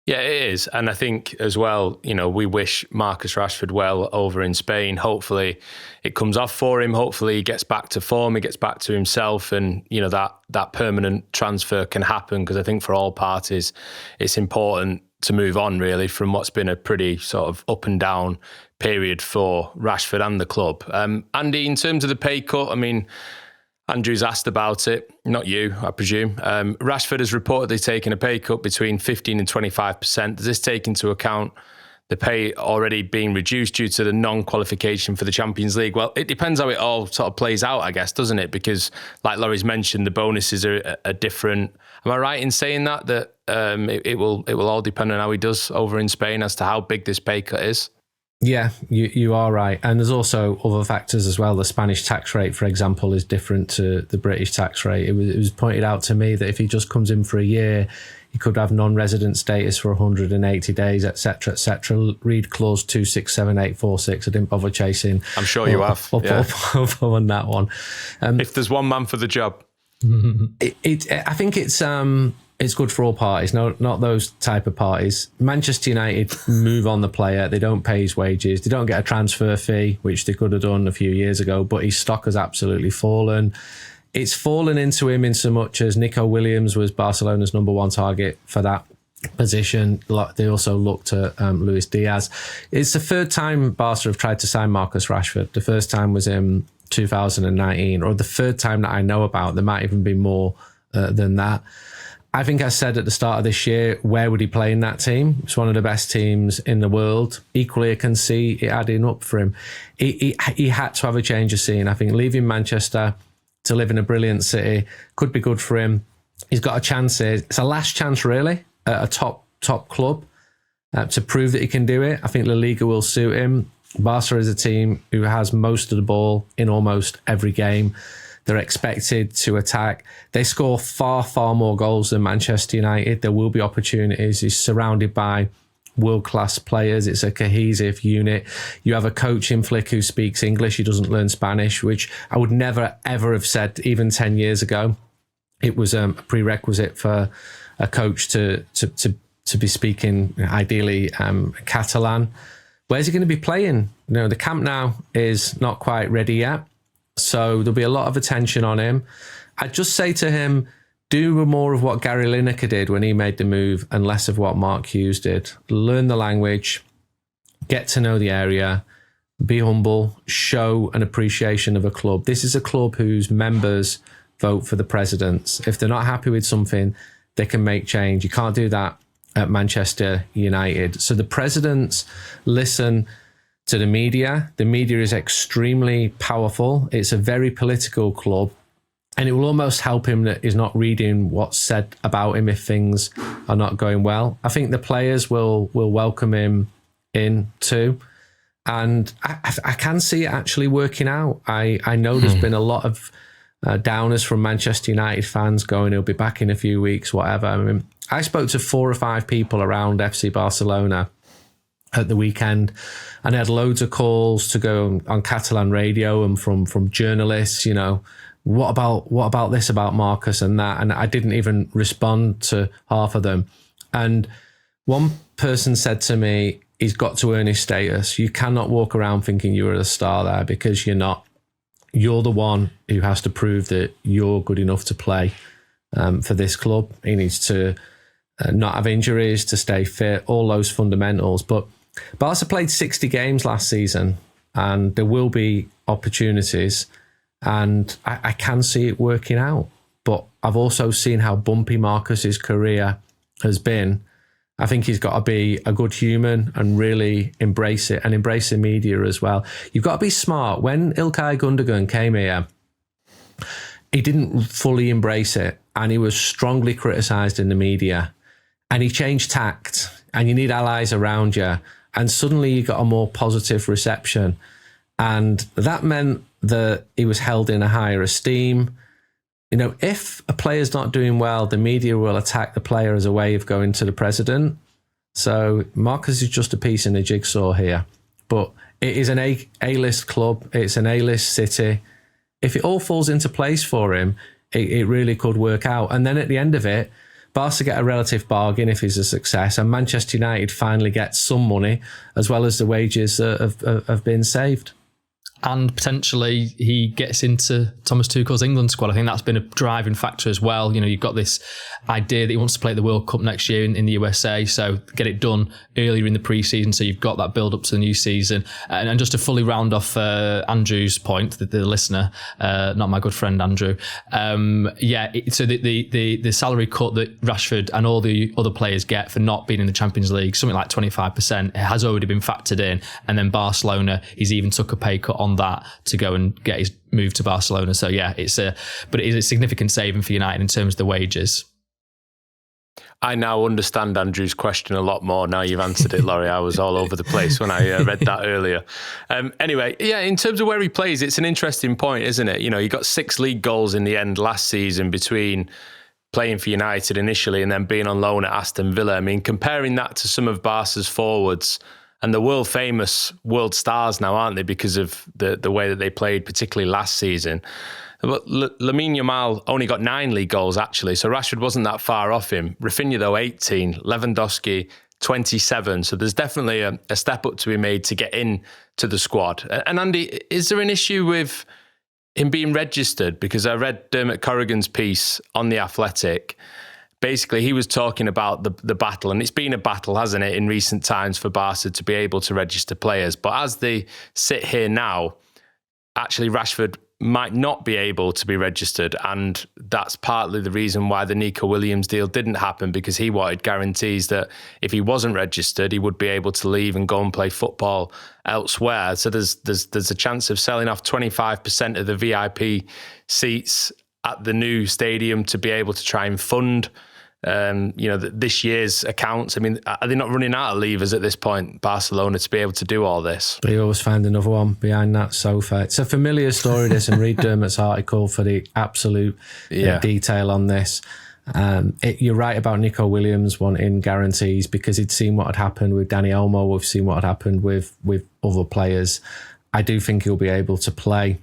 Yeah, it is. And I think as well, you know, we wish Marcus Rashford well over in Spain. Hopefully it comes off for him. Hopefully he gets back to form, he gets back to himself, and, you know, that permanent transfer can happen, because I think for all parties, it's important to move on really from what's been a pretty sort of up and down period for Rashford and the club. Andy, in terms of the pay cut, I mean, Andrew's asked about it, not you, I presume. Rashford has reportedly taken a pay cut between 15 and 25%. Does this take into account the pay already being reduced due to the non-qualification for the Champions League? Well, it depends how it all sort of plays out, I guess, doesn't it? Because, like Laurie's mentioned, the bonuses are different. Am I right in saying that it will all depend on how he does over in Spain as to how big this pay cut is? Yeah, you are right. And there's also other factors as well. The Spanish tax rate, for example, is different to the British tax rate. It was pointed out to me that if he just comes in for a year, he could have non-resident status for 180 days, etc., etc. Read clause 267846. I didn't bother chasing. I'm sure you have. Up on that one. If there's one man for the job. I think it's good for all parties, not those type of parties. Manchester United move on the player. They don't pay his wages. They don't get a transfer fee, which they could have done a few years ago, but his stock has absolutely fallen. It's fallen into him in so much as Nico Williams was Barcelona's number one target for that position. They also looked at Luis Diaz. It's the third time Barca have tried to sign Marcus Rashford. The first time was in 2019, or the third time that I know about. There might even be more than that. I think I said at the start of this year, where would he play in that team? It's one of the best teams in the world. Equally, I can see it adding up for him. He had to have a change of scene. I think leaving Manchester to live in a brilliant city could be good for him. He's got a chance here. It's a last chance, really, at a top club to prove that he can do it. I think La Liga will suit him. Barca is a team who has most of the ball in almost every game. They're expected to attack. They score far, far more goals than Manchester United. There will be opportunities. He's surrounded by world-class players. It's a cohesive unit. You have a coach in Flick who speaks English. He doesn't learn Spanish, which I would never, ever have said even 10 years ago. It was a prerequisite for a coach to be speaking, ideally, Catalan. Where's he going to be playing? The Camp Nou is not quite ready yet. So there'll be a lot of attention on him. I'd just say to him, do more of what Gary Lineker did when he made the move and less of what Mark Hughes did. Learn the language, get to know the area, be humble, show an appreciation of a club. This is a club whose members vote for the presidents. If they're not happy with something, they can make change. You can't do that at Manchester United. So the presidents listen to the media. The media is extremely powerful. It's a very political club, and it will almost help him that he's not reading what's said about him if things are not going well. I think the players will welcome him in too, and I can see it actually working out. I know there's been a lot of downers from Manchester United fans going, he'll be back in a few weeks, whatever. I mean, I spoke to 4 or 5 people around FC Barcelona at the weekend, and I had loads of calls to go on Catalan radio and from journalists, what about this about Marcus and that, and I didn't even respond to half of them. And one person said to me, he's got to earn his status. You cannot walk around thinking you're a star there, because you're not. You're the one who has to prove that you're good enough to play for this club. He needs to not have injuries, to stay fit, all those fundamentals. But Barca played 60 games last season, and there will be opportunities, and I can see it working out. But I've also seen how bumpy Marcus's career has been. I think he's got to be a good human and really embrace it, and embrace the media as well. You've got to be smart. When Ilkay Gundogan came here, he didn't fully embrace it, and he was strongly criticised in the media, and he changed tact, and you need allies around you. And suddenly you got a more positive reception. And that meant that he was held in a higher esteem. If a player's not doing well, the media will attack the player as a way of going to the president. So Marcus is just a piece in the jigsaw here. But it is an A-list club. It's an A-list city. If it all falls into place for him, it really could work out. And then at the end of it, Barca get a relative bargain if he's a success, and Manchester United finally get some money as well as the wages that have been saved. And potentially he gets into Thomas Tuchel's England squad. I think that's been a driving factor as well. You've got this idea that he wants to play at the World Cup next year in the USA, so get it done earlier in the pre-season, so you've got that build up to the new season. And just to fully round off Andrew's point, the listener, not my good friend Andrew, so the salary cut that Rashford and all the other players get for not being in the Champions League, something like 25%, has already been factored in. And then Barcelona, he's even took a pay cut on that to go and get his move to Barcelona. So yeah, but it is a significant saving for United in terms of the wages. I now understand Andrew's question a lot more. Now you've answered it, Laurie. I was all over the place when I read that earlier. Anyway, yeah, in terms of where he plays, it's an interesting point, isn't it? You know, he got 6 league goals in the end last season between playing for United initially and then being on loan at Aston Villa. I mean, comparing that to some of Barca's forwards, and the world famous world stars now, aren't they, because of the way that they played, particularly last season. But Lamine Yamal only got 9 league goals, actually, so Rashford wasn't that far off him. Rafinha, though, 18. Lewandowski, 27. So there's definitely a step up to be made to get in to the squad. And Andy, is there an issue with him being registered? Because I read Dermot Corrigan's piece on The Athletic. Basically, he was talking about the battle, and it's been a battle, hasn't it, in recent times for Barca to be able to register players. But as they sit here now, actually Rashford might not be able to be registered, and that's partly the reason why the Nico Williams deal didn't happen, because he wanted guarantees that if he wasn't registered, he would be able to leave and go and play football elsewhere. So there's a chance of selling off 25% of the VIP seats at the new stadium to be able to try and fund this year's accounts. I mean, are they not running out of levers at this point, Barcelona, to be able to do all this? They always find another one behind that sofa. It's a familiar story, this, and read Dermot's article for the absolute detail on this. You're right about Nico Williams wanting guarantees, because he'd seen what had happened with Dani Olmo. We've seen what had happened with other players. I do think he'll be able to play.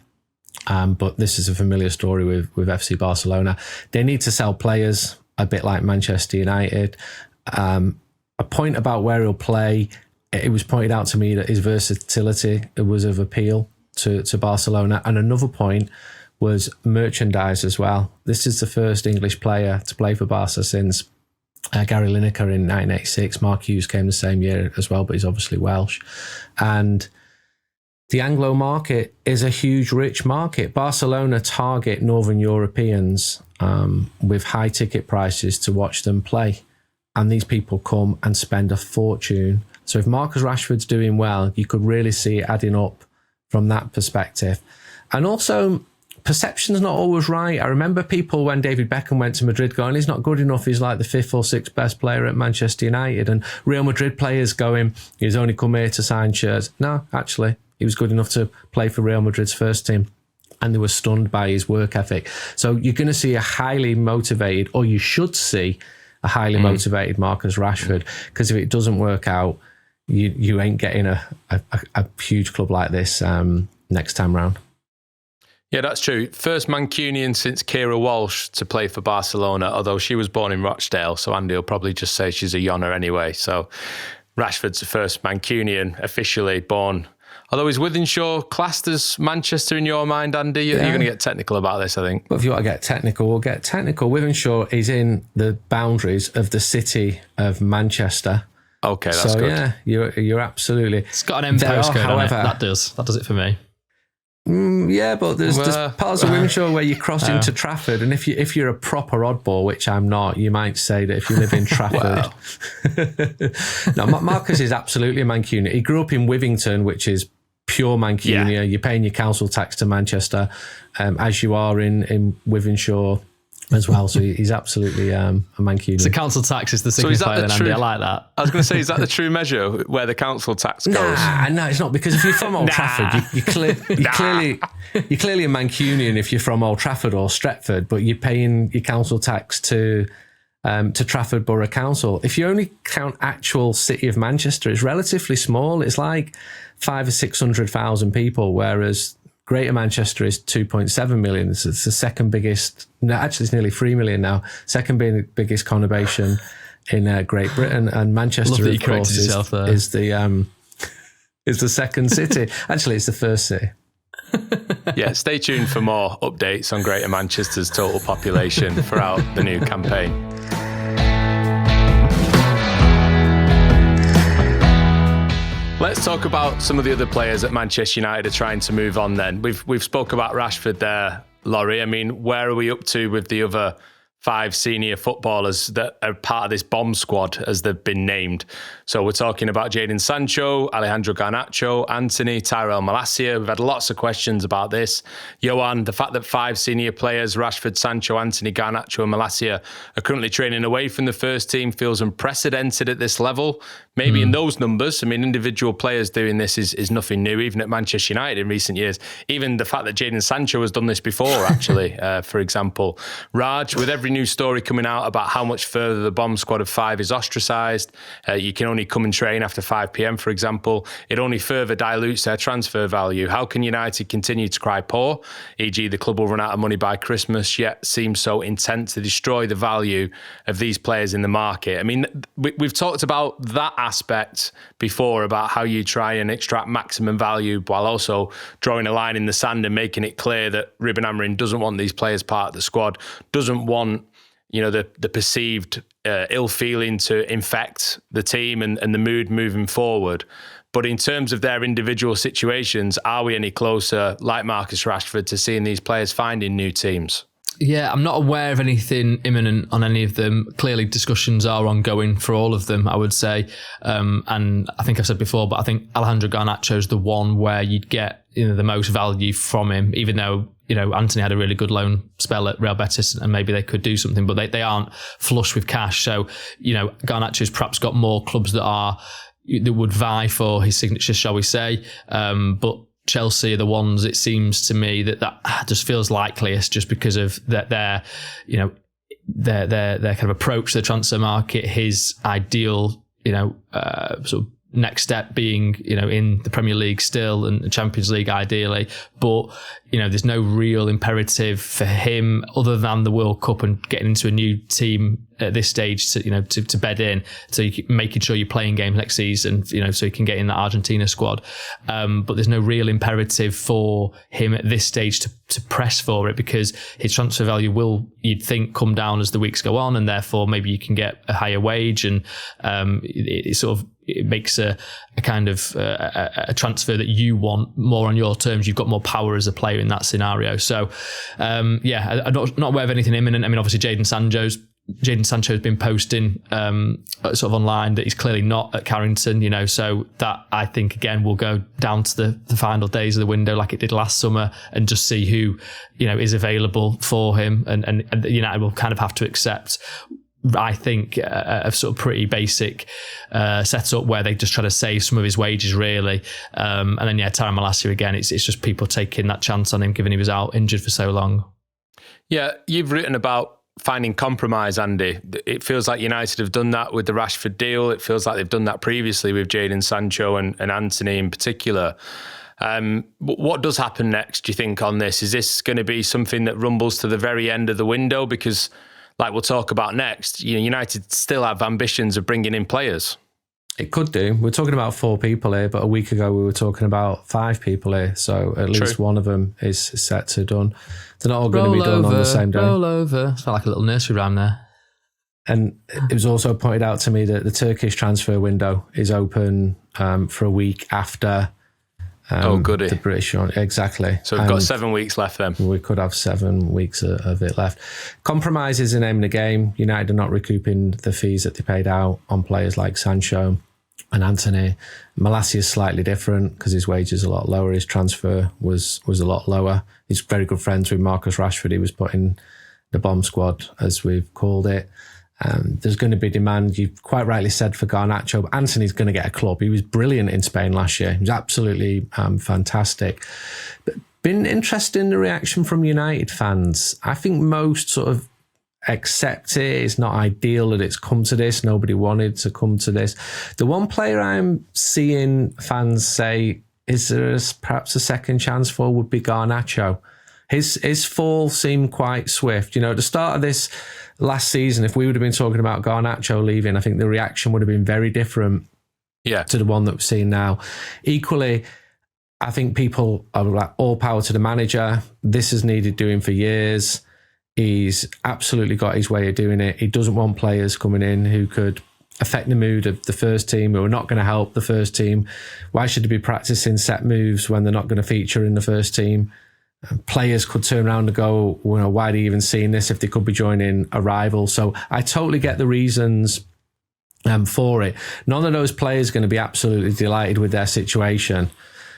But this is a familiar story with FC Barcelona. They need to sell players, a bit like Manchester United. A point about where he'll play, it was pointed out to me that his versatility was of appeal to Barcelona. And another point was merchandise as well. This is the first English player to play for Barca since Gary Lineker in 1986. Mark Hughes came the same year as well, but he's obviously Welsh. And the Anglo market is a huge, rich market. Barcelona target Northern Europeans with high ticket prices to watch them play. And these people come and spend a fortune. So if Marcus Rashford's doing well, you could really see it adding up from that perspective. And also, perception's not always right. I remember people when David Beckham went to Madrid going, he's not good enough, he's like the 5th or 6th best player at Manchester United. And Real Madrid players going, he's only come here to sign shirts. No, actually, he was good enough to play for Real Madrid's first team, and they were stunned by his work ethic. So you're going to see a highly motivated, or you should see a highly motivated Marcus Rashford, because if it doesn't work out, you ain't getting a huge club like this next time round. Yeah, that's true. First Mancunian since Keira Walsh to play for Barcelona, although she was born in Rochdale, so Andy will probably just say she's a Yonner anyway. So Rashford's the first Mancunian officially born. Although is Withenshaw classed as Manchester in your mind, Andy? You're going to get technical about this, I think. But if you want to get technical, we'll get technical. Withenshaw is in the boundaries of the city of Manchester. Okay, that's good. Yeah, you're absolutely... It's got an M postcode on it. That does it for me. Yeah, but there's parts of Withenshaw where you cross into Trafford, and if you're a proper oddball, which I'm not, you might say that if you live in Trafford... No, Marcus is absolutely a Mancunian. He grew up in Withington, which is pure Mancunia. Yeah. You're paying your council tax to Manchester, as you are in Withenshaw as well. So he's absolutely a Mancunian. So council tax is the signifier then, Andy. I like that. I was going to say, is that the true measure where the council tax goes? No, it's not, because if you're from Old Trafford, you're clearly a Mancunian if you're from Old Trafford or Stretford, but you're paying your council tax to Trafford Borough Council. If you only count actual city of Manchester, it's relatively small. It's like 500,000 or 600,000 people, whereas Greater Manchester is 2.7 million. It's the second biggest. No, actually, it's nearly 3 million now. Second biggest conurbation in Great Britain, and Manchester, of course, is the second city. Actually, it's the first city. Yeah, stay tuned for more updates on Greater Manchester's total population throughout the new campaign. Let's talk about some of the other players at Manchester United are trying to move on then. We've spoke about Rashford there, Laurie. I mean, where are we up to with the other 5 senior footballers that are part of this bomb squad, as they've been named. So we're talking about Jadon Sancho, Alejandro Garnacho, Anthony, Tyrell Malacia. We've had lots of questions about this. Johan, the fact that 5 senior players, Rashford, Sancho, Anthony, Garnacho and Malacia, are currently training away from the first team feels unprecedented at this level. Maybe in those numbers, I mean, individual players doing this is nothing new, even at Manchester United in recent years. Even the fact that Jadon Sancho has done this before, actually, for example. Raj, with every new story coming out about how much further the bomb squad of 5 is ostracised, you can only come and train after 5 p.m, for example, it only further dilutes their transfer value. How can United continue to cry poor, e.g. the club will run out of money by Christmas, yet seem so intent to destroy the value of these players in the market? I mean, we've talked about that aspect before, about how you try and extract maximum value while also drawing a line in the sand and making it clear that Ruben Amorim doesn't want these players part of the squad, doesn't want, you know, the perceived ill feeling to infect the team and the mood moving forward. But in terms of their individual situations, are we any closer, like Marcus Rashford, to seeing these players finding new teams? Yeah, I'm not aware of anything imminent on any of them. Clearly, discussions are ongoing for all of them, I would say. And I think I've said before, but I think Alejandro Garnacho is the one where you'd get, you know, the most value from him, even though, you know, Anthony had a really good loan spell at Real Betis and maybe they could do something, but they aren't flush with cash. So, you know, Garnacho's perhaps got more clubs that would vie for his signature, shall we say. But Chelsea are the ones, it seems to me, that just feels likeliest, just because of their you know, their kind of approach to the transfer market, his ideal, you know, sort of next step being, you know, in the Premier League still and the Champions League ideally. But, you know, there's no real imperative for him other than the World Cup and getting into a new team at this stage to, you know, to bed in, so making sure you're playing games next season, you know, so he can get in that Argentina squad. But there's no real imperative for him at this stage to press for it, because his transfer value will, you'd think, come down as the weeks go on, and therefore maybe you can get a higher wage, and it makes a kind of a transfer that you want more on your terms. You've got more power as a player in that scenario. So, I'm not aware of anything imminent. I mean, obviously, Jadon Sancho has been posting sort of online that he's clearly not at Carrington, you know, so that, I think, again, will go down to the final days of the window like it did last summer, and just see who, you know, is available for him, and United will kind of have to accept, I think, a sort of pretty basic setup where they just try to save some of his wages, really. And then, Tyrell Malacia, again, it's just people taking that chance on him, given he was out injured for so long. Yeah, you've written about finding compromise, Andy. It feels like United have done that with the Rashford deal. It feels like they've done that previously with Jadon Sancho and Anthony in particular. What does happen next, do you think, on this? Is this going to be something that rumbles to the very end of the window? Because, like we'll talk about next, you know, United still have ambitions of bringing in players. It could do. We're talking about 4 people here, but a week ago we were talking about 5 people here. So at least one of them is set to done. They're not all going to be done on the same day. Roll over. It's like a little nursery rhyme there. And it was also pointed out to me that the Turkish transfer window is open for a week after goody. The British one. Exactly. So we've got 7 weeks left then. We could have 7 weeks of it left. Compromise is the name of the game. United are not recouping the fees that they paid out on players like Sancho and Anthony. Malacia is slightly different because his wage is a lot lower. His transfer was a lot lower. He's very good friends with Marcus Rashford. He was put in the bomb squad, as we've called it. There's going to be demand, you've quite rightly said, for Garnacho, but Anthony's going to get a club. He was brilliant in Spain last year. He was absolutely fantastic. But been interesting, the reaction from United fans. I think most sort of accept it. It's not ideal that it's come to this. Nobody wanted to come to this. The one player I'm seeing fans say, is there perhaps a second chance for, would be Garnacho. His fall seemed quite swift. You know, at the start of this last season, if we would have been talking about Garnacho leaving, I think the reaction would have been very different to the one that we're seeing now. Equally, I think people are like, all power to the manager. This has needed doing for years. He's absolutely got his way of doing it. He doesn't want players coming in who could affect the mood of the first team, who are not going to help the first team. Why should they be practicing set moves when they're not going to feature in the first team? players could turn around and go, why are you even seeing this if they could be joining a rival? So I totally get the reasons for it. None of those players are going to be absolutely delighted with their situation.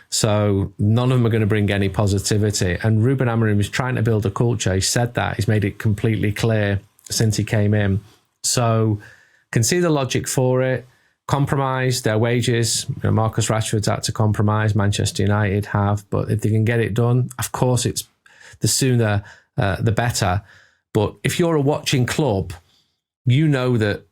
So none of them are going to bring any positivity. And Ruben Amorim is trying to build a culture. He said that. He's made it completely clear since he came in. So can see the logic for it. Compromise their wages. Marcus Rashford's had to compromise. Manchester United have. But if they can get it done, of course, it's the sooner the better. But if you're a watching club, you know that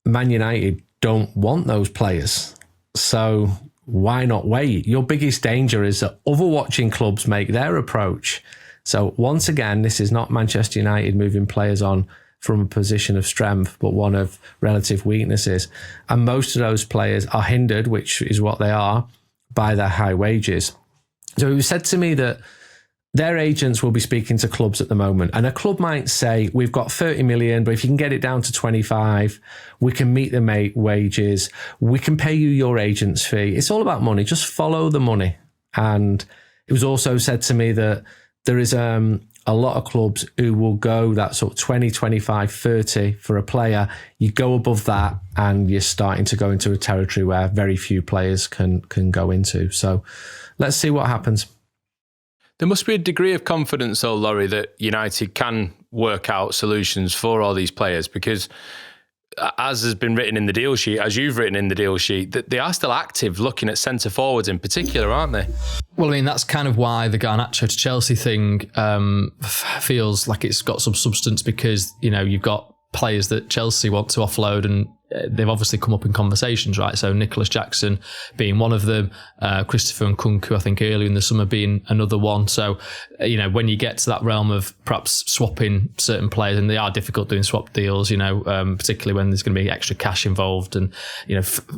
Man United don't want those players. So why not wait? Your biggest danger is that other watching clubs make their approach. So once again, this is not Manchester United moving players on from a position of strength, but one of relative weaknesses. And most of those players are hindered, which is what they are, by their high wages. So it was said to me that their agents will be speaking to clubs at the moment. And a club might say, we've got 30 million, but if you can get it down to 25, we can meet the wages. We can pay you your agent's fee. It's all about money. Just follow the money. And it was also said to me that there is a lot of clubs who will go that sort of 20, 25, 30 for a player. You go above that and you're starting to go into a territory where very few players can go into. So let's see what happens. There must be a degree of confidence, though, Laurie, that United can work out solutions for all these players, because as has been written in the deal sheet, as you've written in the deal sheet, that they are still active looking at centre forwards in particular, aren't they? Well, I mean, that's kind of why the Garnacho to Chelsea thing feels like it's got some substance, because, you've got players that Chelsea want to offload, and they've obviously come up in conversations, right? So Nicholas Jackson being one of them, Christopher Nkunku, I think earlier in the summer, being another one. So, when you get to that realm of perhaps swapping certain players, and they are difficult doing swap deals, particularly when there's going to be extra cash involved, and,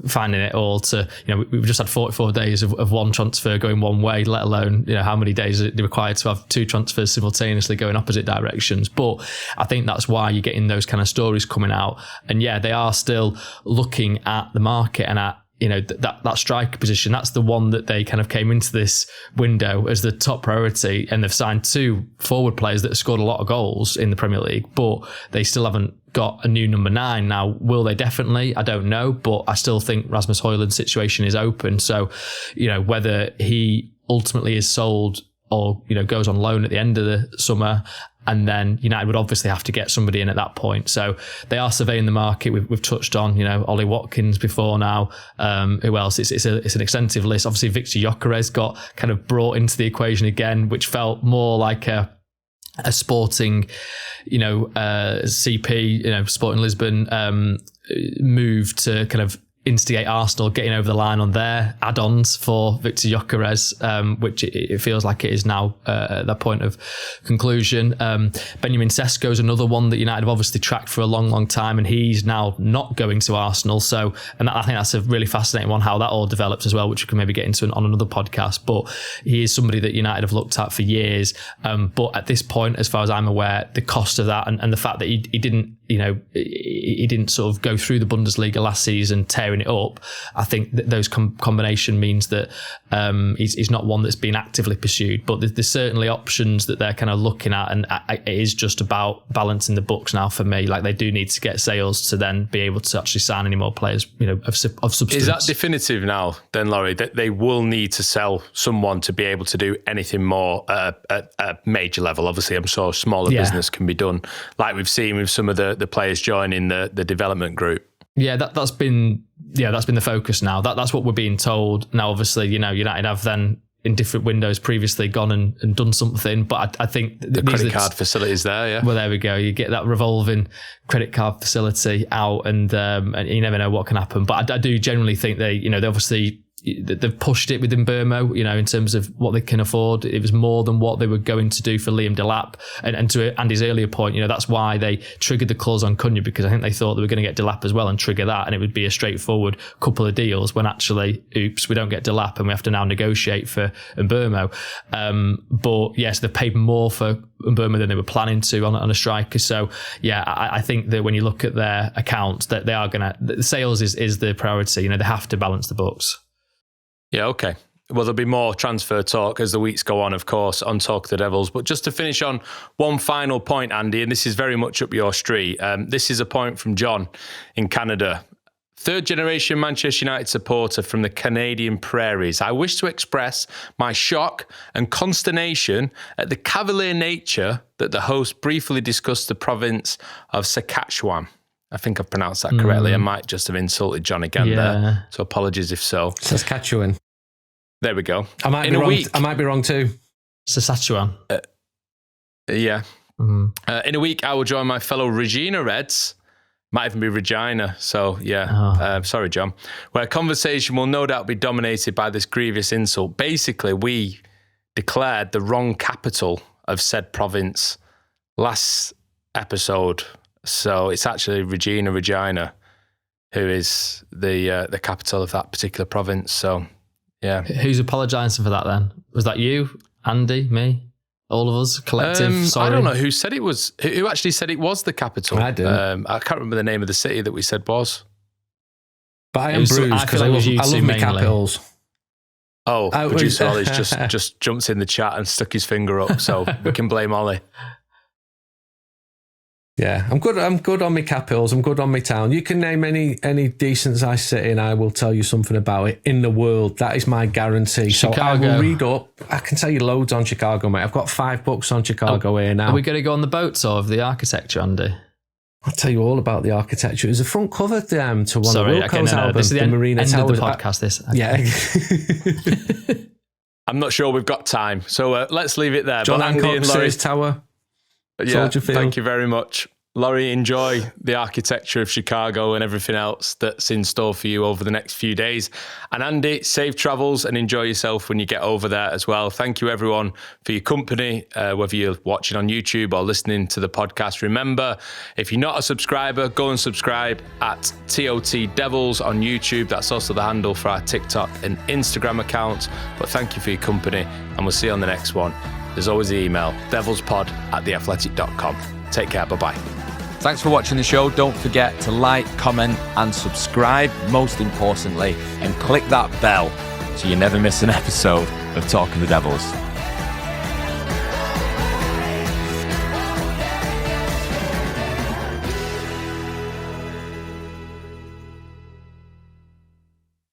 finding it all to, we've just had 44 days of one transfer going one way, let alone, how many days it required to have two transfers simultaneously going opposite directions. But I think that's why you're getting those kind of stories coming out. And yeah, they are still looking at the market and at that striker position. That's the one that they kind of came into this window as the top priority, and they've signed two forward players that have scored a lot of goals in the Premier League, but they still haven't got a new number 9. Now, will they? Definitely, I don't know, but I still think Rasmus Højlund's situation is open. So, whether he ultimately is sold or goes on loan at the end of the summer, and then United would obviously have to get somebody in at that point. So they are surveying the market. We've touched on, Ollie Watkins before now. Who else? It's an extensive list. Obviously, Victor Gyökeres got kind of brought into the equation again, which felt more like a Sporting, CP, Sporting Lisbon move to kind of instigate Arsenal getting over the line on their add-ons for Victor Gyökeres, which it feels like it is now at that point of conclusion. Benjamin Sesko is another one that United have obviously tracked for a long, long time, and he's now not going to Arsenal. So, I think that's a really fascinating one, how that all develops as well, which we can maybe get into on another podcast. But he is somebody that United have looked at for years. But at this point, as far as I'm aware, the cost of that and the fact that he didn't, he didn't sort of go through the Bundesliga last season tearing it up. I think that those combination means that he's not one that's been actively pursued, but there's certainly options that they're kind of looking at, and it is just about balancing the books now for me. Like, they do need to get sales to then be able to actually sign any more players, of substance. Is that definitive now then, Laurie, that they will need to sell someone to be able to do anything more at a major level? Obviously, I'm sure smaller business can be done, like we've seen with some of the players joining the development group. Yeah, that's been the focus now. That's what we're being told. Now, obviously, United have then in different windows previously gone and done something, but I think the credit card facility is there. Yeah. Well, there we go. You get that revolving credit card facility out, and you never know what can happen. But I do generally think they obviously they've pushed it with Mbeumo, in terms of what they can afford. It was more than what they were going to do for Liam Delap. And to Andy's earlier point, that's why they triggered the clause on Cunha, because I think they thought they were going to get Delap as well and trigger that, and it would be a straightforward couple of deals, when actually, oops, we don't get Delap and we have to now negotiate for Mbeumo. But yes, they've paid more for Mbeumo than they were planning to on a striker. So yeah, I think that when you look at their accounts, that they are going to, the sales is the priority. They have to balance the books. Yeah, okay. Well, there'll be more transfer talk as the weeks go on, of course, on Talk of the Devils. But just to finish on one final point, Andy, and this is very much up your street. This is a point from John in Canada. Third generation Manchester United supporter from the Canadian prairies. I wish to express my shock and consternation at the cavalier nature that the host briefly discussed the province of Saskatchewan. I think I've pronounced that correctly. I might just have insulted John again there. So apologies if so. Saskatchewan. There we go. I might be wrong too. Saskatchewan. Yeah. In a week, I will join my fellow Regina Reds. Might even be Regina. So, yeah. Sorry, John. Where conversation will no doubt be dominated by this grievous insult. Basically, we declared the wrong capital of said province last episode. So it's actually Regina, who is the capital of that particular province. So, yeah. Who's apologising for that then? Was that you, Andy, me, all of us, collective? Sorry. I don't know who said it was. Who actually said it was the capital? I did. I can't remember the name of the city that we said was. But I am bruised because I love my capitals. Oh, producer Ollie's just jumped in the chat and stuck his finger up, so we can blame Ollie. Yeah, I'm good on my capitals. I'm good on my town. You can name any decent I sit in, I will tell you something about it in the world. That is my guarantee. Chicago. So I will read up. I can tell you loads on Chicago, mate. I've got 5 books on Chicago here now. Are we going to go on the boat tour of the architecture, Andy? I'll tell you all about the architecture. It was a front cover to one of Wilco's albums. This is the Marina end of Towers. the podcast. Yeah. I'm not sure we've got time, so let's leave it there. John but Andy and Laurie, Tower. Yeah, thank you very much. Laurie, enjoy the architecture of Chicago and everything else that's in store for you over the next few days. And Andy, safe travels and enjoy yourself when you get over there as well. Thank you, everyone, for your company, whether you're watching on YouTube or listening to the podcast. Remember, if you're not a subscriber, go and subscribe at TOT Devils on YouTube. That's also the handle for our TikTok and Instagram accounts. But thank you for your company, and we'll see you on the next one. There's always the email, devilspod@theathletic.com. Take care. Bye-bye. Thanks for watching the show. Don't forget to like, comment and subscribe, most importantly, and click that bell so you never miss an episode of Talk of the Devils.